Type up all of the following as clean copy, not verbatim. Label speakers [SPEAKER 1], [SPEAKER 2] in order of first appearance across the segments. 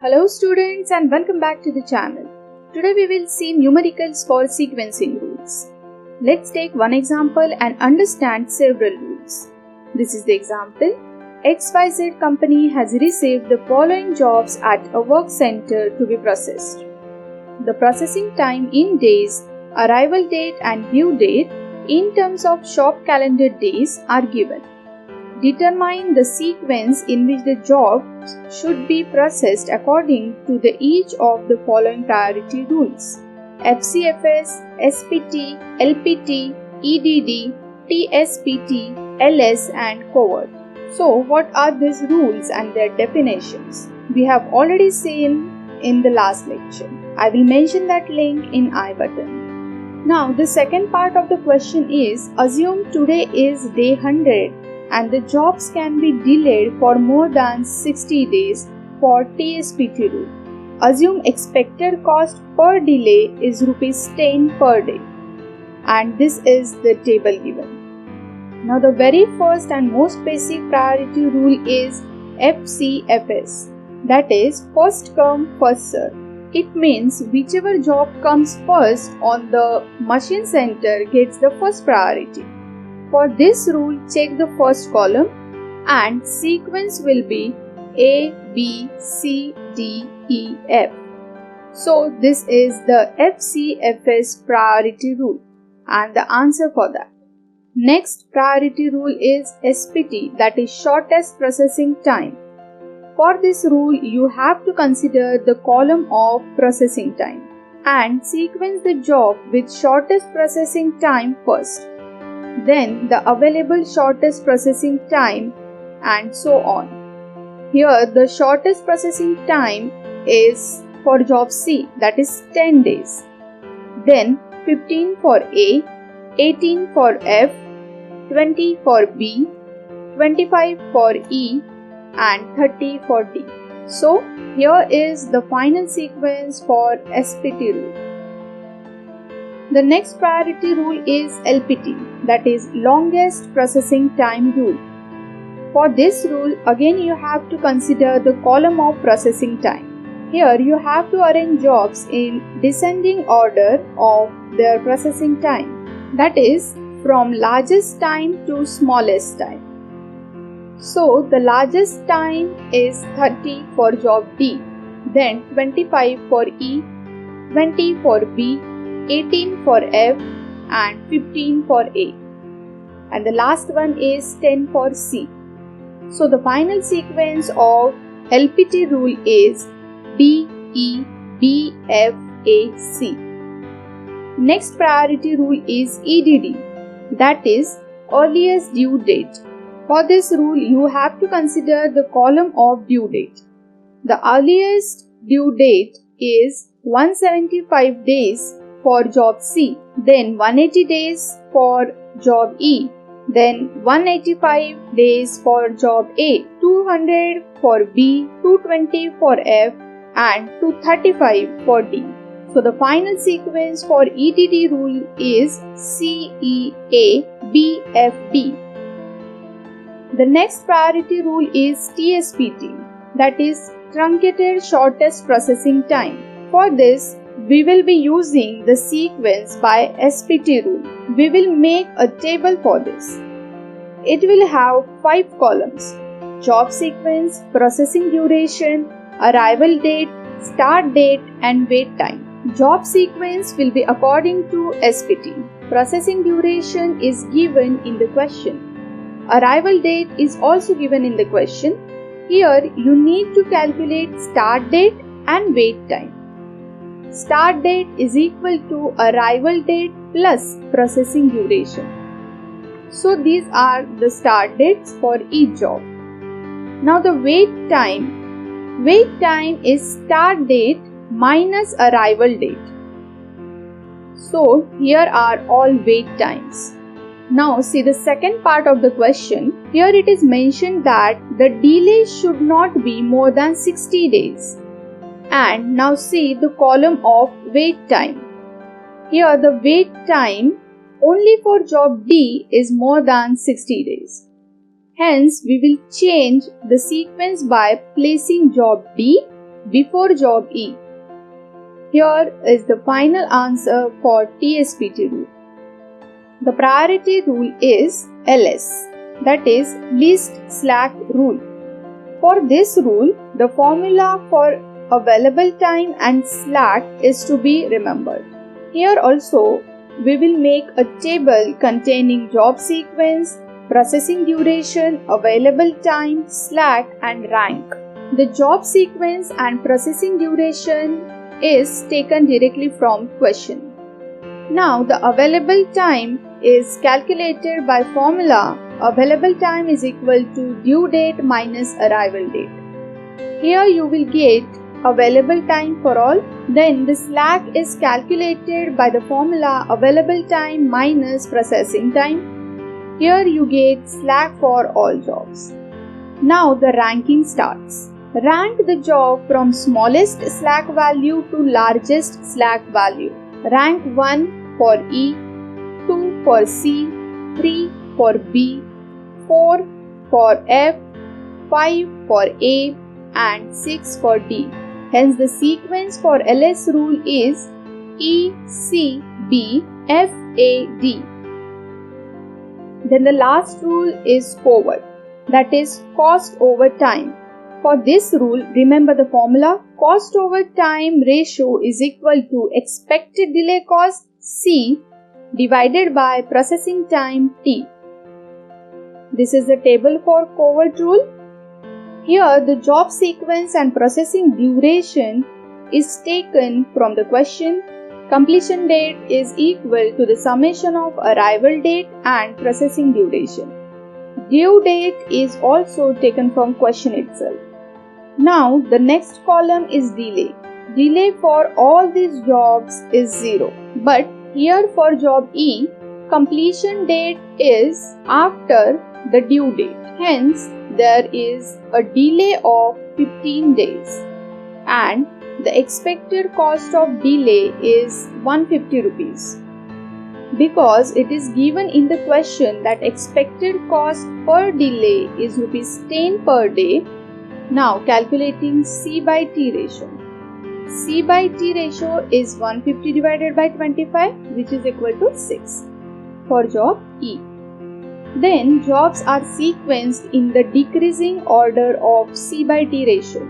[SPEAKER 1] Hello students and welcome back to the channel. Today we will see numericals for sequencing rules. Let's take one example and understand several rules. This is the example. XYZ company has received the following jobs at a work center to be processed. The processing time in days, arrival date and due date in terms of shop calendar days are given. Determine the sequence in which the jobs should be processed according to each of the following priority rules: FCFS, SPT, LPT, EDD, TSPT, LS and covert. So what are these rules and their definitions? We have already seen in the last lecture. I will mention that link in I button. Now the second part of the question is, assume today is day 100 and the jobs can be delayed for more than 60 days for TSPT rule. Assume expected cost per delay is Rs 10 per day, and this is the table given. Now the very first and most basic priority rule is FCFS, that is first come first serve. It means whichever job comes first on the machine center gets the first priority. For this rule, check the first column and sequence will be A, B, C, D, E, F. So this is the FCFS priority rule and the answer for that. Next priority rule is SPT, that is shortest processing time. For this rule, you have to consider the column of processing time and sequence the job with shortest processing time first, then the available shortest processing time, and so on. Here the shortest processing time is for job C, that is 10 days. Then 15 for A, 18 for F, 20 for B, 25 for E and 30 for D. So here is the final sequence for SPT rule. The next priority rule is LPT, that is longest processing time rule. For this rule, again you have to consider the column of processing time. Here you have to arrange jobs in descending order of their processing time, that is from largest time to smallest time. So the largest time is 30 for job D, then 25 for E, 20 for B, 18 for F and 15 for A, and the last one is 10 for C. So the final sequence of LPT rule is D, E, B, F, A, C. Next priority rule is EDD, that is earliest due date. For this rule, you have to consider the column of due date. The earliest due date is 175 days for job C, then 180 days for job E, then 185 days for job A, 200 for B, 220 for F and 235 for D. So the final sequence for EDD rule is CEA BFD. The next priority rule is TSPT, that is truncated shortest processing time. For this, we will be using the sequence by SPT rule. We will make a table for this. It will have 5 columns: job sequence, processing duration, arrival date, start date and wait time. Job sequence will be according to SPT. Processing duration is given in the question. Arrival date is also given in the question. Here you need to calculate start date and wait time. Start date is equal to arrival date plus processing duration. So these are the start dates for each job. Now the wait time. Wait time is start date minus arrival date. So here are all wait times. Now see the second part of the question. Here it is mentioned that the delay should not be more than 60 days. And now see the column of wait time. Here the wait time only for job D is more than 60 days. Hence we will change the sequence by placing job D before job E. Here is the final answer for TSPT rule. The priority rule is LS, that is least slack rule. For this rule, the formula for available time and slack is to be remembered. Here also, we will make a table containing job sequence, processing duration, available time, slack and rank. The job sequence and processing duration is taken directly from question. Now the available time is calculated by formula available time is equal to due date minus arrival date. Here you will get available time for all. Then the slack is calculated by the formula available time minus processing time. Here you get slack for all jobs. Now the ranking starts. Rank the job from smallest slack value to largest slack value. Rank 1 for E, 2 for C, 3 for B, 4 for F, 5 for A and 6 for D. Hence the sequence for LS rule is E, C, B, F, A, D. Then the last rule is COVERT, that is cost over time. For this rule, remember the formula cost over time ratio is equal to expected delay cost C divided by processing time T. This is the table for COVERT rule. Here the job sequence and processing duration is taken from the question. Completion date is equal to the summation of arrival date and processing duration. Due date is also taken from question itself. Now the next column is delay. Delay for all these jobs is 0. But here for job E, completion date is after the due date. Hence, there is a delay of 15 days. And the expected cost of delay is 150 rupees. Because it is given in the question that expected cost per delay is rupees 10 per day. Now calculating C by T ratio. C by T ratio is 150 divided by 25, which is equal to 6 for job E. Then jobs are sequenced in the decreasing order of C by T ratio.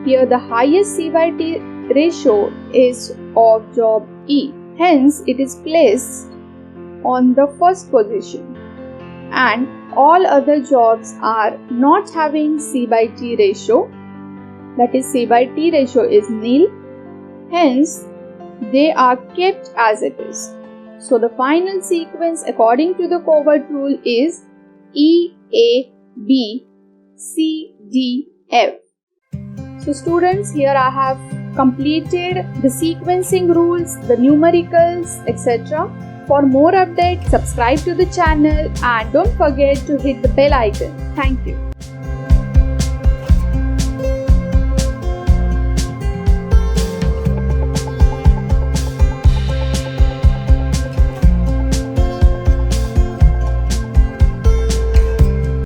[SPEAKER 1] Here the highest C by T ratio is of job E. Hence it is placed on the first position. And all other jobs are not having C by T ratio, that is C by T ratio is nil, hence they are kept as it is. So the final sequence according to the COVERT rule is E, A, B, C, D, F. So students, here I have completed the sequencing rules, the numericals, etc. For more updates, subscribe to the channel and don't forget to hit the bell icon. Thank you.